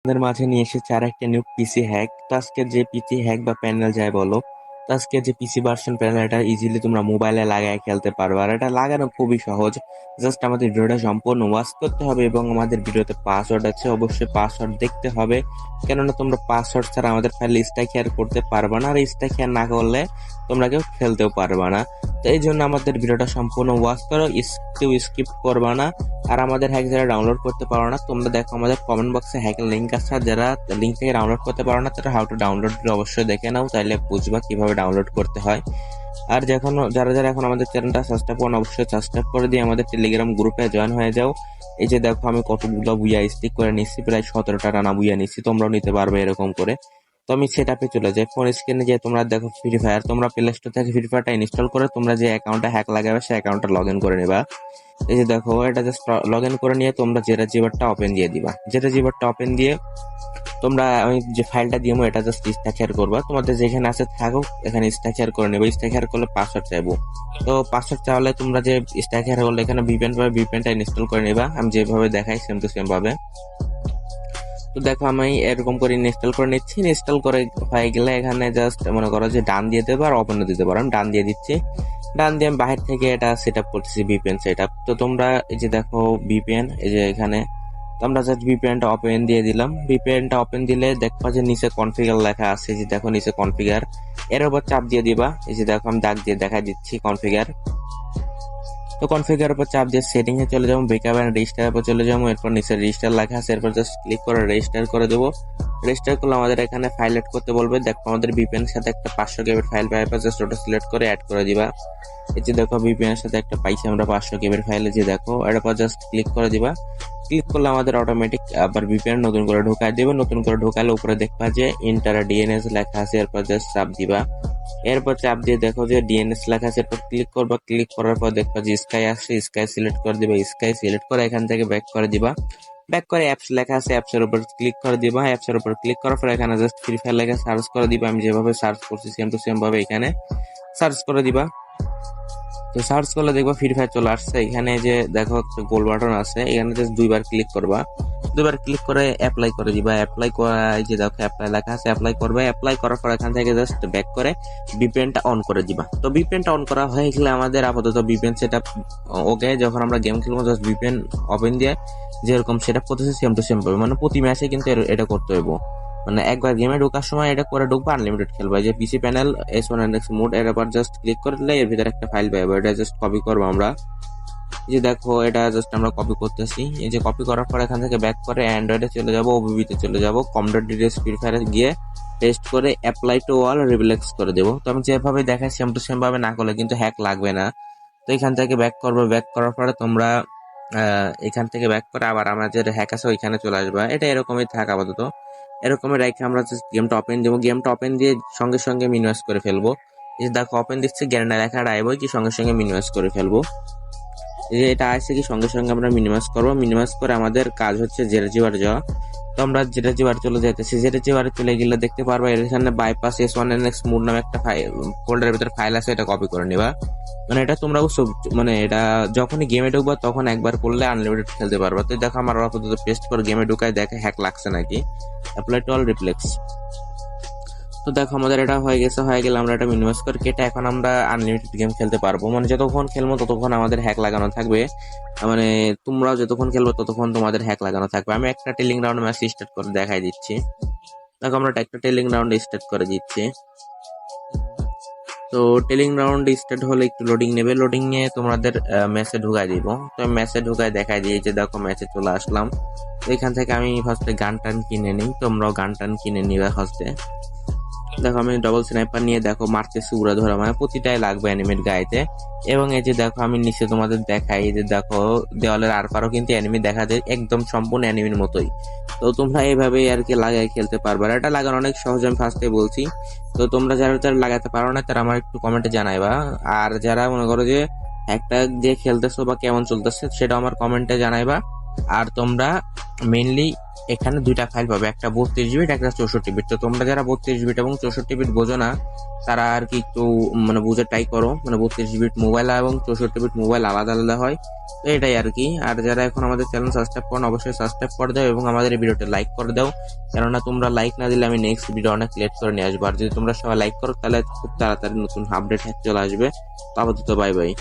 আপনাদের মাঝে নিয়ে এসেছে আর একটা নিউ পিসি হ্যাক। তো আজকে যে পিসি হ্যাক বা প্যানেল যায় বলো, তো আজকে যে পিসি ভার্সন প্যানেল, এটা ইজিলি তোমরা মোবাইলে লাগায় খেলতে পারবে। আর এটা লাগানো খুবই সহজ। জাস্ট আমাদের ভিডিওটা সম্পূর্ণ ওয়াচ করতে হবে এবং আমাদের ভিডিওতে পাসওয়ার্ড আছে, অবশ্যই পাসওয়ার্ড দেখতে হবে। কেননা তোমরা পাসওয়ার্ড ছাড়া আমাদের ফাইলে স্ট্যাক শেয়ার করতে পারবে না, আর স্ট্যাক শেয়ার না করলে তোমরা কেউ খেলতেও পারবে না। তো এই জন্য আমাদের ভিডিওটা সম্পূর্ণ ওয়াচ করো, কেউ স্কিপ করবে না। আর আমাদের হ্যাক যারা ডাউনলোড করতে পারো না, তোমরা দেখো আমাদের কমেন্ট বক্সে হ্যাকের লিঙ্ক আছে। আর যারা লিঙ্ক থেকে ডাউনলোড করতে পারো না, তারা হাউ টু ডাউনলোড অবশ্যই দেখে নাও, তাইলে বুঝবা কিভাবে ডাউনলোড করতে হয়। আর যখন যারা যারা এখন আমাদের চ্যানেলটা সাবস্ক্রাইব করো, অবশ্যই সাবস্ক্রাইব করে দিয়ে আমাদের টেলিগ্রাম গ্রুপে জয়েন হয়ে যাও। এই যে দেখো আমি কতগুলো বুইয়া স্টিক করে নিচ্ছি, প্রায় 17টা রানা বুইয়া নিচ্ছি, তোমরাও নিতে পারবে এরকম করে। তো আমি সেট আপে চলে যাই, ফোন স্ক্রিনে যে তোমরা দেখো ফ্রি ফায়ার, তোমরা প্লে স্টোর থেকে ফ্রি ফায়ারটা ইনস্টল করে তোমরা যে অ্যাকাউন্টে হ্যাক লাগাবে সেই অ্যাকাউন্টটা লগ ইন করে নেবা। এই যে দেখো এটা জাস্ট লগ ইন করে নিয়ে তোমরা যেটা জিবারটা ওপেন দিয়ে দিবা, যেটা জিবারটা ওপেন দিয়ে তোমরা আমি যে ফাইলটা দিবো এটা জাস্ট স্ট্রাকচার করবা, তোমাদের যেখানে আছে থাকুক এখানে স্ট্রাকচার করে নেবে। স্ট্রাকচার করলে পাসওয়ার্ড চাইবো, তো পাসওয়ার্ড চাইলে তোমরা যে স্ট্রাকচার করলে এখানে ভিপিএন পাবে, ভিপিএনটা ইনস্টল করে নেবা। আমি যেভাবে দেখাই সেম টু সেম ভাবে। তো দেখো আমি এরকম করে ইনস্টল করে নিচ্ছি। ইনস্টল করে হয়ে গেলে এখানে জাস্ট মনে করো যে ডান দিয়ে দেবো আর ওপেনও দিতে পারো। আমি ডান দিয়ে দিচ্ছি। ডান দিয়ে আমি বাহির থেকে এটা সেট আপ করতেছি, ভিপিএন সেট আপ। তো তোমরা এই যে দেখো ভিপিএন, এই যে এখানে তো আমরা জাস্ট ভিপিএনটা ওপেন দিয়ে দিলাম। ভিপিএনটা ওপেন দিলে দেখবা যে নিচে কনফিগার লেখা আছে, যে দেখো নিচে কনফিগার, এর উপর চাপ দিয়ে দিবা। এই যে দেখো আমি দাগ দিয়ে দেখা দিচ্ছি কনফিগার। তো কনফিগার উপর চাপ দিয়ে সেটিং এ চলে যাবো, ব্যাকআপ এন্ড রেজিস্টার উপর চলে যাবো। এরপর নিচে রেজিস্টার লেখা আছে, এরপর জাস্ট ক্লিক করে রেজিস্টার করে দেবো। রেজিস্টার করলে আমাদের এখানে ফাইল এড করতে বলবে। দেখো আমাদের ভিপিএন এর সাথে একটা 500 কেবির ফাইল পাইবা, জাস্ট ওটা সিলেক্ট করে অ্যাড করে দিবা। এই যে দেখো ভিপিএন এর সাথে একটা পাইছি আমরা 500 কেবির ফাইলে, যে দেখো এর উপর জাস্ট ক্লিক করে দিবা। ক্লিক করলে আমাদের অটোমেটিক আবার ভিপিএন নতুন করে ঢোকায় দিবে। নতুন করে ঢোকালে উপরে দেখবা যে ইন্টার ডিএনএস লেখা আছে, এরপর জাস্ট চাপ দিবা। এরপর চাপ দিয়ে দেখো যে ডিএনএস লেখা আছে, এরপর ক্লিক করবা। ক্লিক করার পর দেখবা যে স্কাই আসছে, স্কাই সিলেক্ট করে দিবা। স্কাই সিলেক্ট করে এখান থেকে ব্যাক করে দিবা। ব্যাক করে অ্যাপস লেখা আছে, অ্যাপস এর উপর ক্লিক করে দিবা। অ্যাপস এর উপর ক্লিক করার পর এখানে জাস্ট ফ্রি ফায়ার লেখা সার্চ করে দিবা। আমি যেভাবে সার্চ করছি সেম টু সেম ভাবে এখানে সার্চ করে দিবা। তো সার্চ করলে দেখবা ফ্রি ফায়ার চলে আসছে। এখানে যে দেখো একটা গোল বাটন আছে, এখানে জাস্ট দুইবার ক্লিক করবা। দুইবার ক্লিক করে অ্যাপ্লাই করে দিবা। অ্যাপ্লাই করা, এই যে দেখো অ্যাপ্লাই লেখা আছে, অ্যাপ্লাই করবে। অ্যাপ্লাই করার পর এখান থেকে জাস্ট ব্যাক করে ভিপিএনটা অন করে দিবা। তো ভিপিএনটা অন করা হয়ে গেলে আমাদের আপাতত ভিপিএন সেটআপ ওকে। যখন আমরা গেম খেলবো জাস্ট ভিপিএন ওপেন দিয়ে যেরকম সেটআপ করতেছে সেম টু সেম পাবে, মানে প্রতি ম্যাচে কিন্তু এটা করতে হইব। মানে একবার গেমে ঢোকার সময় এটা করে ঢুকবা, আনলিমিটেড খেলবা। যে পিসি প্যানেল S1NX মোড, এর আবার জাস্ট ক্লিক করলে এর ভিতরে একটা ফাইল পাবো, এটা জাস্ট কপি করবো আমরা। এই যে দেখো এটা জাস্ট আমরা কপি করতেছি। এই যে কপি করার পর এখান থেকে ব্যাক করে অ্যান্ড্রয়েডে চলে যাবো, ওবিবিতে চলে যাবো, কম.ডিটেলস ফ্রি ফায়ারে গিয়ে টেস্ট করে অ্যাপ্লাই টু অল রিফ্লেক্স করে দেবো। তো আমি যেভাবে দেখাই সেম টু সেম ভাবে না করলে কিন্তু হ্যাক লাগবে না। তো এখান থেকে ব্যাক করবো। ব্যাক করার পরে তোমরা এখান থেকে ব্যাক করে আবার আমাদের হ্যাক আছে ওইখানে চলে আসবা। এটা এরকমই থাক আপাতত। এরকমই রেখে আমরা গেমটা ওপেন দেবো। গেমটা ওপেন দিয়ে সঙ্গে সঙ্গে মিনিমাইজ করে ফেলবো। এই যে দেখো ওপেন দিচ্ছে, গ্যারেন্টি লেখাটা আইবো কি সঙ্গে সঙ্গে মিনিমাইজ করে ফেলবো। এই যে এটা আসছে কি সঙ্গে সঙ্গে আমরা মিনিমাইজ করবো। মিনিমাইজ করে আমাদের কাজ হচ্ছে জেরে জিবার যাওয়া। তো আমরা জেরে জিবার চলে যাইতেছি। জেরে জিবারে চলে গেলে দেখতে পারবো এর এখানে বাইপাস S1NX মোড নামে একটা ফাইল, ফোল্ডারের ভিতরে ফাইল আছে, এটা কপি করে নিবা। মানে এটা তোমরা মানে এটা যখনই গেমে ঢুকবা তখন একবার করলে আনলিমিটেড খেলতে পারবা। তো দেখো আমার আপাতত পেস্ট করে গেমে ঢুকায় দেখে হ্যাক লাগছে নাকি। Apply to all reflex. তো দেখো আমাদের এটা হয়ে গেছে। হয়ে গেলে আমরা এটা মিনিমাইজ করে কেটে এখন আমরা আনলিমিটেড গেম খেলতে পারবো। মানে যতক্ষণ খেলবো ততক্ষণ আমাদের হ্যাক লাগানো থাকবে। মানে তোমরাও যতক্ষণ খেলবো ততক্ষণ তোমাদের হ্যাক লাগানো থাকবে। আমি একটা টেলিং রাউন্ড ম্যাচ স্টার্ট করে দেখাই দিচ্ছি। দেখো আমরা একটা টেলিং রাউন্ড স্টার্ট করে দিচ্ছি। তো টেলিং রাউন্ড স্টার্ট হলে একটু লোডিং নেবে, লোডিং নিয়ে তোমাদের ম্যাচে ঢুকাই দিব। তো ম্যাচে ঢুকাই দেখাই দিই, যে দেখো ম্যাচে চলে আসলাম। তো এখান থেকে আমি ফার্স্টে গান টান কিনে নিই, তোমরাও গান টান কিনে নিবে ফার্স্টে। দেখো আমি ডবল স্নাইপার নিয়ে দেখো মারতেছি উড়া ধরা, মানে প্রতিটাই লাগবে অ্যানিমেট গাইতে। এবং এই যে দেখো আমি নিচে তোমাদের দেখাই, এই যে দেখো দেওয়ালের আর পারও কিন্তু অ্যানিমি দেখা যায়, একদম সম্পূর্ণ অ্যানিমির মতোই। তো তোমরা এইভাবেই আর কি লাগাই খেলতে পারবে। আর এটা লাগানো অনেক সহজ, আমি ফার্স্টে বলছি। তো তোমরা যারা যারা লাগাতে পারো না তারা আমার একটু কমেন্টে জানাইবা। আর যারা মনে করো যে একটা যে খেলতেছো বা কেমন চলতেছে সেটা আমার কমেন্টে জানাইবা। আর তোমরা মেইনলি এখানে দুইটা ফাইল পাবে, একটা 32 বিট, একটা 64 বিট। তো তোমরা যারা 32 বিট এবং 64 বিট বোঝো না তারা আর কি একটু মানে বুঝে ট্রাই করো, মানে 32 বিট মোবাইল এবং 64 বিট মোবাইল আলাদা আলাদা হয়। তো এটাই আর কি। আর যারা এখন আমাদের চ্যানেল সাবস্ক্রাইব করো না, অবশ্যই সাবস্ক্রাইব করে দাও এবং আমাদের এই ভিডিওটা লাইক করে দাও, কেননা তোমরা লাইক না দিলে আমি নেক্সট ভিডিও অনেক লেট করে নিয়ে আসবো। আর যদি তোমরা সবাই লাইক করো তাহলে খুব তাড়াতাড়ি নতুন আপডেট চলে আসবে। তো আপাতত বাই বাই।